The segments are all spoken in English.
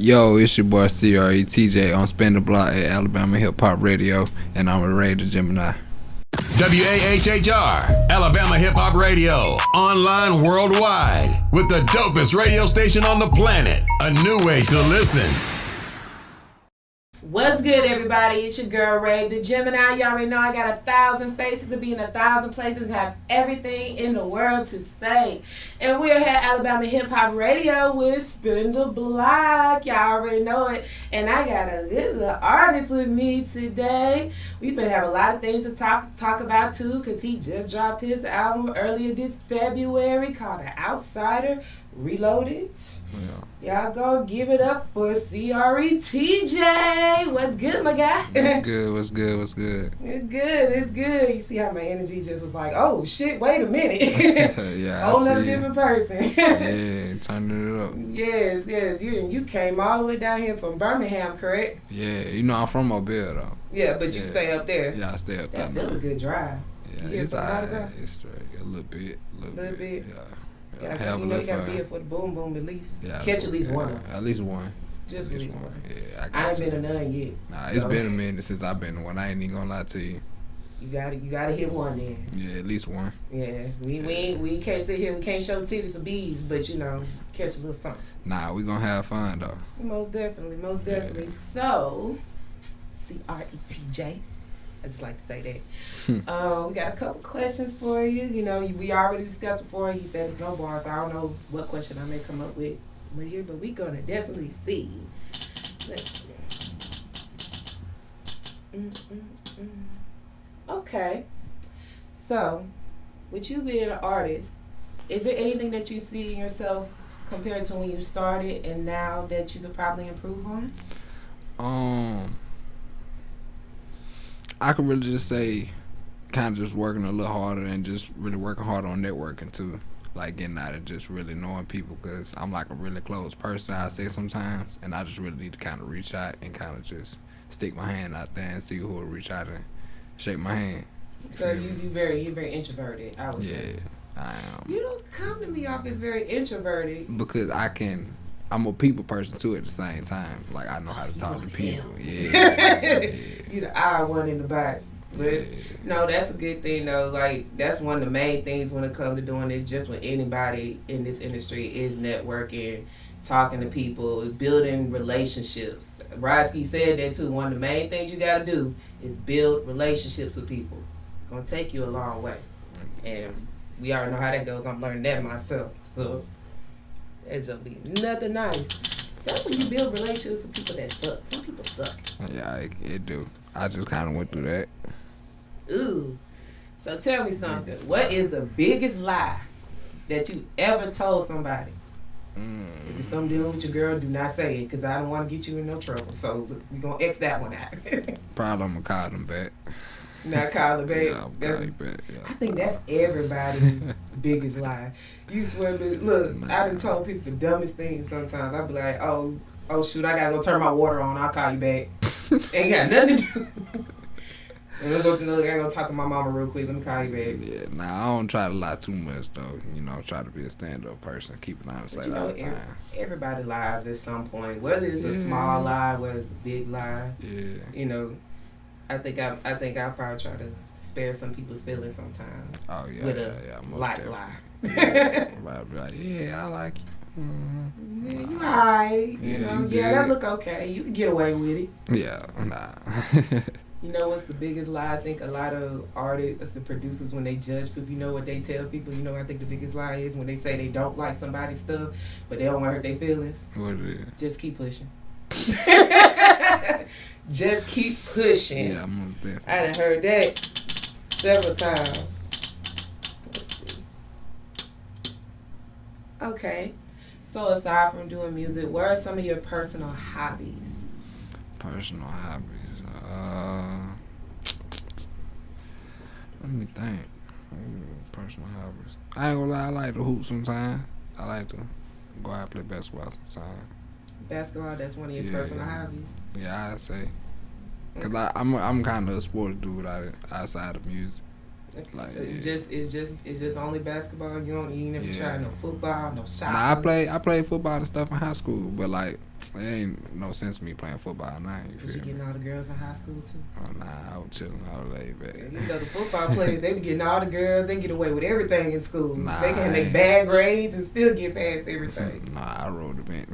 Yo, it's your boy CRE, TeeJay on Spin the Block at Alabama Hip Hop Radio, and I'm a Rave, the Gemini. WAHHR, Alabama Hip Hop Radio, online worldwide, with the dopest radio station on the planet. A new way to listen. What's good, everybody? It's your girl, Rave, the Gemini. Y'all already know I got 1,000 faces to be in 1,000 places, have everything in the world to say. And we're here at Alabama Hip Hop Radio with Spin the Block. Y'all already know it. And I got a good little artist with me today. We've been having a lot of things to talk about, too, because he just dropped his album earlier this February called The Outsider Reloaded. Yeah. Y'all go give it up for CRE TeeJay. What's good, my guy? What's good? It's good. You see how my energy just was like, oh shit, wait a minute. Yeah, whole nother different person. Yeah, turning it up. Yes. You came all the way down here from Birmingham, correct? Yeah, you know I'm from Mobile though. Yeah, but you stay up there. Yeah, I stay up there. That's still a good drive. Yeah, it's alright. It's straight. A little bit. Yeah. You gotta be here for the boom boom at least. Yeah, catch at least one. At least one. Just at least one. Yeah, I ain't been to none yet. Nah, it's been a minute since I've been to one. I ain't even gonna lie to you. You gotta hit one then. Yeah, at least one. Yeah, we can't sit here. We can't show titties for bees, but catch a little something. Nah, we gonna have fun though. Most definitely. Yeah. So, CRE TeeJay. I just like to say that. We got a couple questions for you. We already discussed before. He said it's no bar, so I don't know what question I may come up with here, but we're gonna definitely see. Let's see. Okay. So, with you being an artist, is there anything that you see in yourself compared to when you started and now that you could probably improve on? I could really just say kind of just working a little harder and just really working hard on networking too. Like getting out and just really knowing people, because I'm like a really close person, I say sometimes, and I just really need to kind of reach out and kind of just stick my hand out there and see who will reach out and shake my hand. So you're very introverted, I would say. Yeah, I am. You don't come to me off as very introverted. Because I'm a people person too at the same time. Like I know how to talk to people. Yeah. You the odd one in the box. But no, that's a good thing though. Like that's one of the main things when it comes to doing this, just with anybody in this industry, is networking, talking to people, building relationships. Brodsky said that too. One of the main things you gotta do is build relationships with people. It's gonna take you a long way. And we already know how that goes. I'm learning that myself. So it's just be nothing nice. Except when you build relationships with people that suck. Some people suck. Yeah, it do. I just kind of went through that. Ooh. So tell me something. What is the biggest lie that you ever told somebody? If it's something dealing with your girl, do not say it, because I don't want to get you in no trouble. So we're going to X that one out. Probably I'm going to call them back. Not call her back? Yeah, I'm call you back. Yeah. I think that's everybody's biggest lie. You swear, look, I done told people the dumbest things sometimes. I be like, oh shoot, I got to go turn my water on. I'll call you back. Ain't got nothing to do. And I gotta talk to my mama real quick. Let me call you back. Yeah, nah, I don't try to lie too much though. Try to be a stand-up person. Keep it honest like all the time. Everybody lies at some point. Whether it's a small lie, whether it's a big lie. Yeah. I think I'll probably try to spare some people's feelings sometimes. Oh yeah. With a light lie. Everybody be like, yeah, I like you. Mm-hmm. Yeah, you alright. That look okay. You can get away with it. Yeah, nah. You know what's the biggest lie? I think a lot of artists and producers, when they judge people, you know what they tell people? I think the biggest lie is when they say they don't like somebody's stuff, but they don't want to hurt their feelings. What is it? Just keep pushing. Just keep pushing. Yeah, I'm definitely. I done heard that several times. Let's see. Okay. So aside from doing music, what are some of your personal hobbies? Personal hobbies. Let me think. Personal hobbies. I ain't gonna lie, I like to hoop sometimes. I like to go out and play basketball sometimes. Basketball, that's one of your personal hobbies? Yeah, I'd say. Because I'm kind of a sports dude outside of music. Okay, Like, so it's just only basketball. You never try no football, no soccer. Nah, I played football and stuff in high school, but like it ain't no sense me playing football now. Was you getting all the girls in high school too? Oh nah, I was chilling all day, back. You know the football players, they be getting all the girls. They get away with everything in school. Nah, they can make bad grades and still get past everything. Nah, I rode the bench.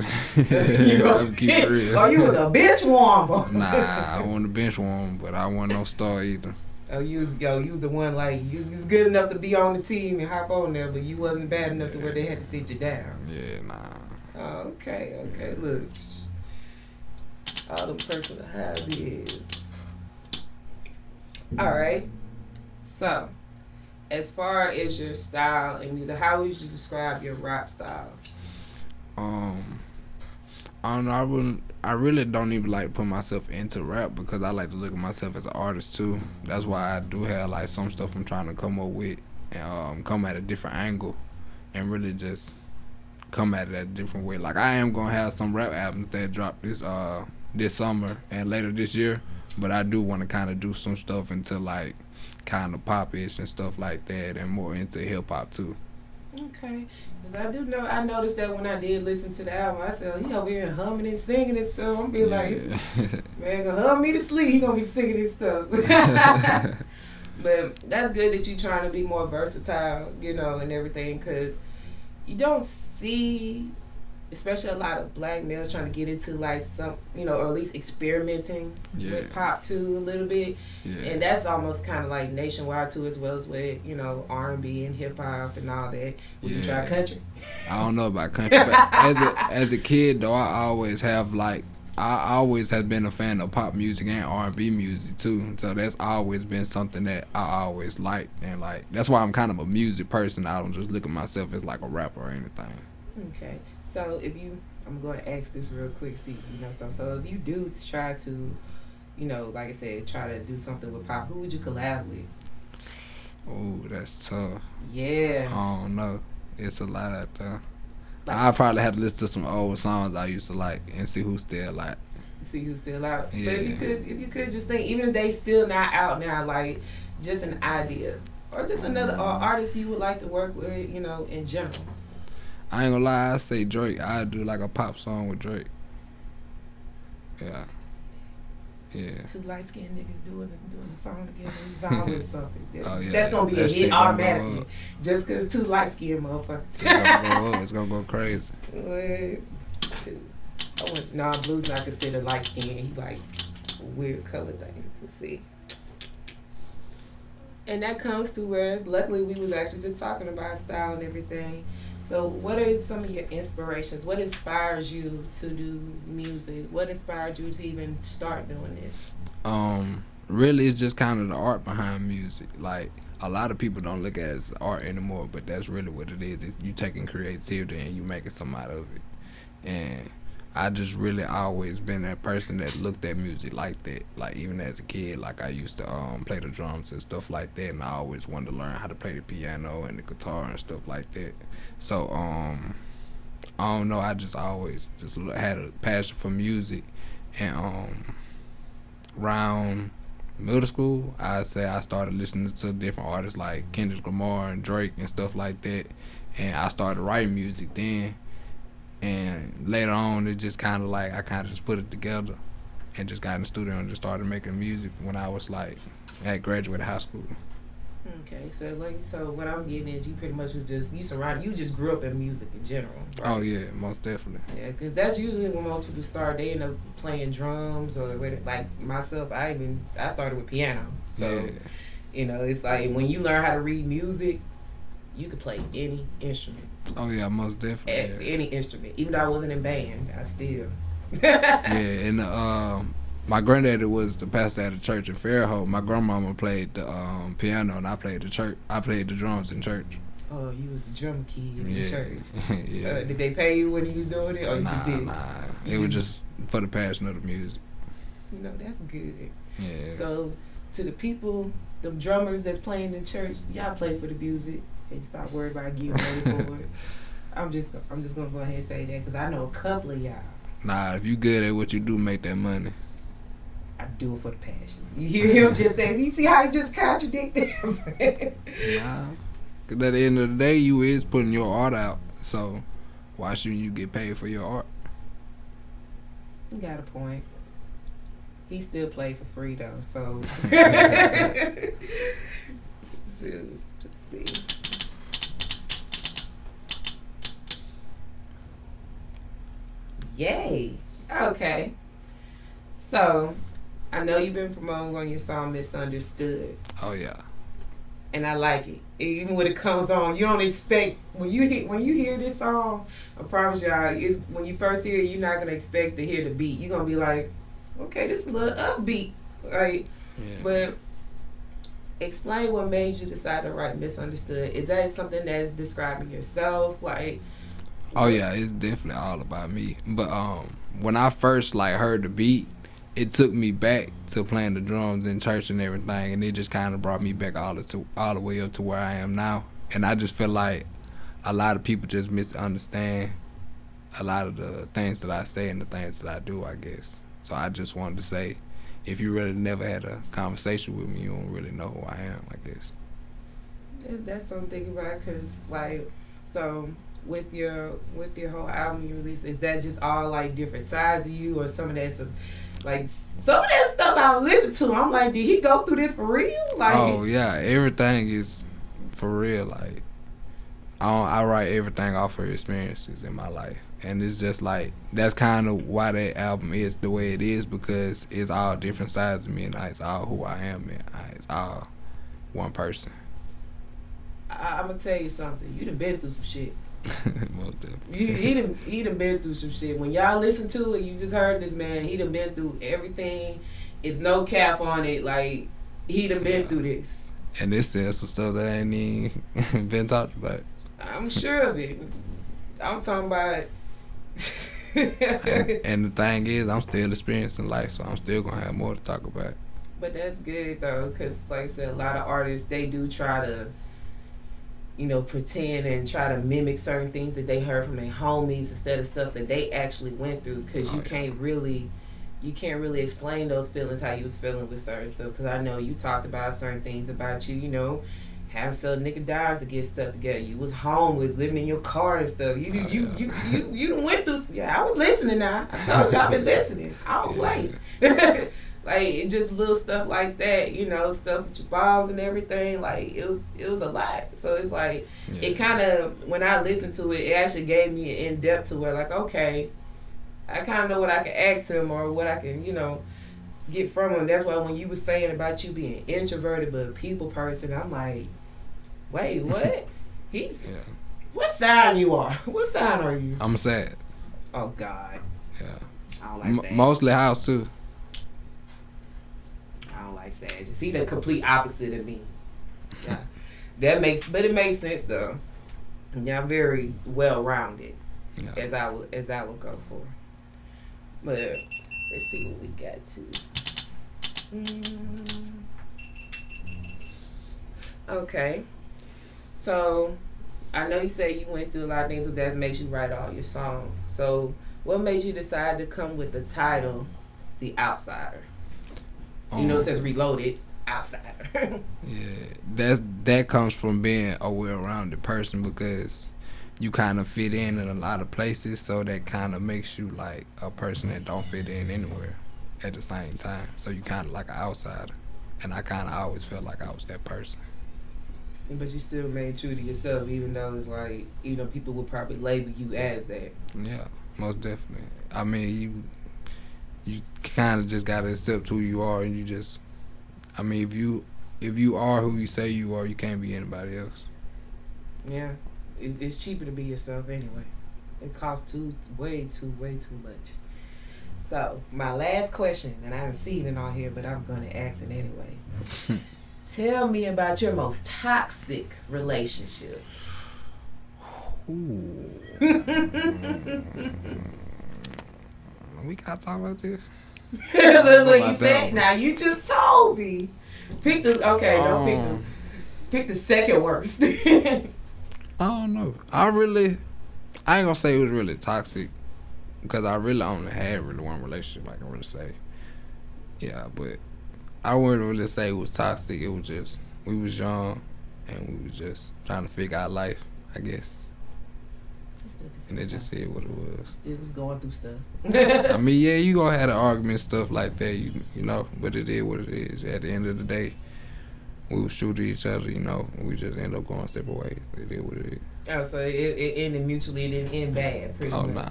Keep it real. Oh, you was a bench warmer. Nah, I wasn't a bench warmer, but I wasn't no star either. Oh, you was the one, like, you was good enough to be on the team and hop on there, but you wasn't bad enough to where they had to sit you down. Yeah, nah. Oh, okay, look. All them personal hobbies. Alright. So, as far as your style and music, how would you describe your rap style? I don't know. I really don't even like to put myself into rap because I like to look at myself as an artist too. That's why I do have like some stuff I'm trying to come up with and come at a different angle and really just come at it a different way. Like I am gonna have some rap albums that drop this summer and later this year, but I do want to kind of do some stuff into like kind of pop-ish and stuff like that and more into hip hop too. Okay. Because I noticed that when I did listen to the album, I said, he over here humming and singing and stuff. I'm be like, man, gonna hum me to sleep. He gonna be singing this stuff. But that's good that you trying to be more versatile, and everything, because you don't see, especially a lot of black males trying to get into like some, or at least experimenting with pop too a little bit. Yeah. And that's almost kind of like nationwide too, as well as with, R&B and hip hop and all that. Would you try country? I don't know about country, but as a kid though, I always have been a fan of pop music and R&B music too. So that's always been something that I always liked, and like that's why I'm kind of a music person. I don't just look at myself as like a rapper or anything. Okay. So I'm going to ask this real quick, see, so if you do try to, like I said, try to do something with pop, who would you collab with? Oh, that's tough. Yeah. I don't know. It's a lot out there. I probably have to listen to some old songs I used to like and see who's still out. See who's still out. Yeah. But if you could just think, even if they still not out now, like just an idea or just another artist you would like to work with, in general. I ain't gonna lie, I say Drake. I'd do like a pop song with Drake. Yeah. Two light skinned niggas doing a song together. It's always something. That's gonna be a hit automatically. Just cause two light skinned motherfuckers. It's gonna go crazy. Blue's not considered light skinned. He like weird color things. Let's see. And that comes to where luckily we was actually just talking about style and everything. So what are some of your inspirations? What inspires you to do music? What inspired you to even start doing this? Really it's just kind of the art behind music. Like a lot of people don't look at it as art anymore, but that's really what it is. It's you taking creativity and you making something out of it. And I just really always been that person that looked at music like that. Like even as a kid, like I used to play the drums and stuff like that, and I always wanted to learn how to play the piano and the guitar and stuff like that. So I don't know, I just always just had a passion for music. And around middle school, I'd say I started listening to different artists like Kendrick Lamar and Drake and stuff like that, and I started writing music then. And later on, it just kind of like, I kind of just put it together and just got in the studio and just started making music when I was like, at graduated high school. Okay, so what I'm getting is you pretty much was just, you just grew up in music in general, right? Oh yeah, most definitely. Yeah, because that's usually when most people start, they end up playing drums or like myself, I started with piano. So, it's like when you learn how to read music, you could play any instrument. Oh yeah, most definitely. Any instrument. Even though I wasn't in band, I still. And my granddaddy was the pastor at a church in Fairhope. My grandmama played the piano and I played the drums in church. Oh, you was a drum kid in church. Yeah. Did they pay you when you was doing it, or you just did it? Nah. It was just for the passion of the music. That's good. Yeah. So, to the people, the drummers that's playing in church, y'all play for the music. And stop worrying about getting ready for it. I'm just gonna go ahead and say that because I know a couple of y'all. Nah, if you good at what you do, make that money. I do it for the passion. You hear him just say, you see how he just contradicted? Nah. Cause at the end of the day, you is putting your art out. So why shouldn't you get paid for your art? You got a point. He still played for free though, so. So let's see. Yay. Okay. So, I know you've been promoting on your song Misunderstood. Oh yeah. And I like it. Even when it comes on, you don't expect when you hear this song, I promise y'all, when you first hear it, you're not gonna expect to hear the beat. You're gonna be like, okay, this is a little upbeat. Like but explain what made you decide to write Misunderstood. Is that something that's describing yourself? Like oh yeah, it's definitely all about me. But when I first like heard the beat, it took me back to playing the drums in church and everything, and it just kind of brought me back all the way up to where I am now. And I just feel like a lot of people just misunderstand a lot of the things that I say and the things that I do, I guess. So I just wanted to say, if you really never had a conversation with me, you don't really know who I am, I guess. That's something to think about, because like, so with your whole album you released, is that just all like different sides of you, or some of that's like some of that stuff I listen to, I'm like, did he go through this for real? Like, oh yeah, everything is for real. Like I write everything off of experiences in my life, and it's just like that's kind of why that album is the way it is, because it's all different sides of me, and it's all who I am, and it's all one person. I'm gonna tell you something. You done been through some shit. Most definitely. He done been through some shit. When y'all listen to it, you just heard this man. He done been through everything. It's no cap on it. Like, he done been through this. And this is some stuff that ain't even been talked about. I'm sure of it. I'm talking about. and the thing is, I'm still experiencing life, so I'm still gonna have more to talk about. But that's good though, because like I said, a lot of artists, they do try to, you know, pretend and try to mimic certain things that they heard from their homies instead of stuff that they actually went through, because you can't really explain those feelings how you was feeling with certain stuff, because I know you talked about certain things about you, you know, having some nigga dimes to get stuff together. You was homeless, living in your car and stuff. You done went through. Yeah, I was listening now. I told you I've been listening. I don't play. Like, just little stuff like that, you know, stuff with your bombs and everything. Like, it was a lot. So it's like, it kind of, when I listened to it, it actually gave me an in-depth to where, like, okay, I kind of know what I can ask him or what I can, you know, get from him. That's why when you were saying about you being introverted but a people person, I'm like, wait, what? What sign you are? What sign are you? I'm sad. Oh, God. Yeah. I don't like sad. Mostly house, too. I don't like Sag. He the complete opposite of me. Yeah. It makes sense though. Yeah, I'm very well rounded, as I would go for. But let's see what we got to. Okay. So I know you said you went through a lot of things that makes you write all your songs. So what made you decide to come with the title, The Outsider? You know, it says Reloaded, Outsider. Yeah, that comes from being a well-rounded person, because you kind of fit in a lot of places, so that kind of makes you like a person that don't fit in anywhere at the same time. So you kind of like an outsider, and I kind of always felt like I was that person. But you still remain true to yourself, even though it's like, you know, people will probably label you as that. Yeah, most definitely. I mean, you kind of just gotta accept who you are, and you just, I mean, if you are who you say you are, you can't be anybody else. Yeah, it's cheaper to be yourself anyway. It costs way too much. So my last question, and I didn't see it in all here, but I'm gonna ask it anyway. Tell me about your most toxic relationship. Ooh. We gotta talk about this. Look, you said, now you just told me. Pick the, okay, don't pick the second worst. I don't know. I ain't gonna say it was really toxic, because I really only had one relationship I can really say. Yeah, but I wouldn't really say it was toxic. It was just, we was young and we was just trying to figure out life, I guess. And they just said what it was. Still was going through stuff. I mean, yeah, you gonna have an argument, stuff like that, you know, but it is what it is. At the end of the day, we would shoot at each other, you know, and we just end up going separate ways. It is what it is. Oh, so it ended mutually, it didn't end bad, pretty much. Nah.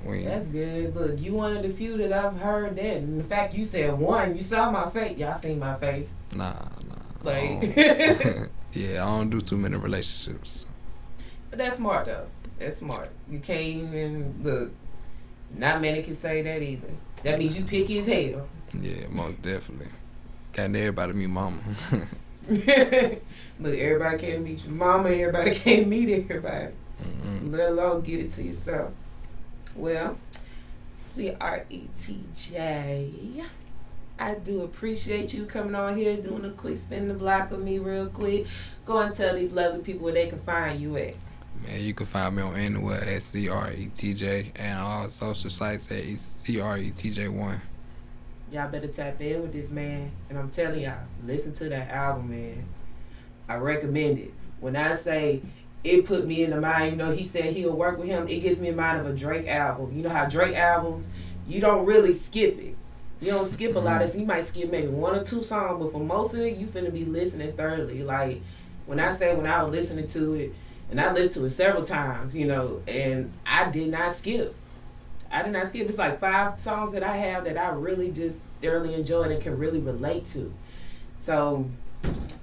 That's good. Look, you one of the few that I've heard that. And the fact you said one, you saw my face. Y'all seen my face. Nah. Like, yeah, I don't do too many relationships. But that's smart, though. That's smart. You can't even, look, not many can say that either. That means you picky as hell. Yeah, most definitely. Can't everybody meet mama. Look, everybody can't meet your mama. Everybody can't meet everybody. Mm-hmm. Let alone get it to yourself. Well, CRE TeeJay, I do appreciate you coming on here, doing a quick spin the block with me real quick. Go and tell these lovely people where they can find you at. Man, you can find me on anywhere at CRE TeeJay and all social sites at CRE TeeJay1. Y'all better tap in with this man. And I'm telling y'all, listen to that album, man. I recommend it. When I say it put me in the mind, you know, he said he'll work with him, it gives me in mind of a Drake album. You know how Drake albums, you don't really skip it. You don't skip a lot of it. You might skip maybe one or two songs, but for most of it, you finna be listening thoroughly. Like, when I was listening to it, and I listened to it several times, you know, and I did not skip. It's like 5 songs that I have that I really just thoroughly enjoyed and can really relate to. So,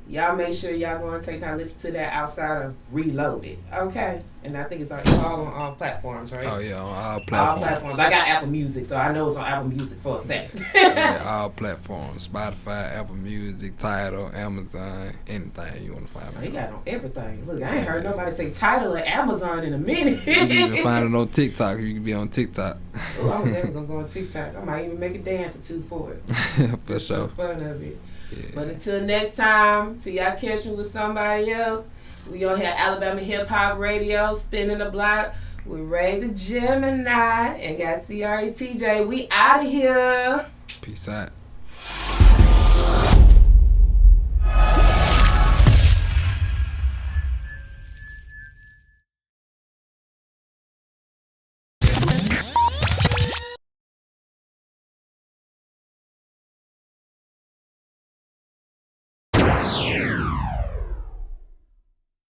y'all make sure y'all go and take time to listen to that outside of Reloaded, okay? And I think it's all on all platforms, right? Oh yeah, on all platforms. All platforms. I got Apple Music, so I know it's on Apple Music for a fact. Yeah, all platforms: Spotify, Apple Music, Tidal, Amazon, anything you want to find. He got it on everything. Look, I ain't heard nobody say Tidal or Amazon in a minute. You can even find it on TikTok. You can be on TikTok. Oh, I'm never gonna go on TikTok. I might even make a dance or two for it. For sure. Fun of it. Yeah. But until next time, till y'all catch me with somebody else, we gonna have Alabama Hip Hop Radio spinning the block with Rave the Gemini and got CRE TeeJay. We out of here. Peace out.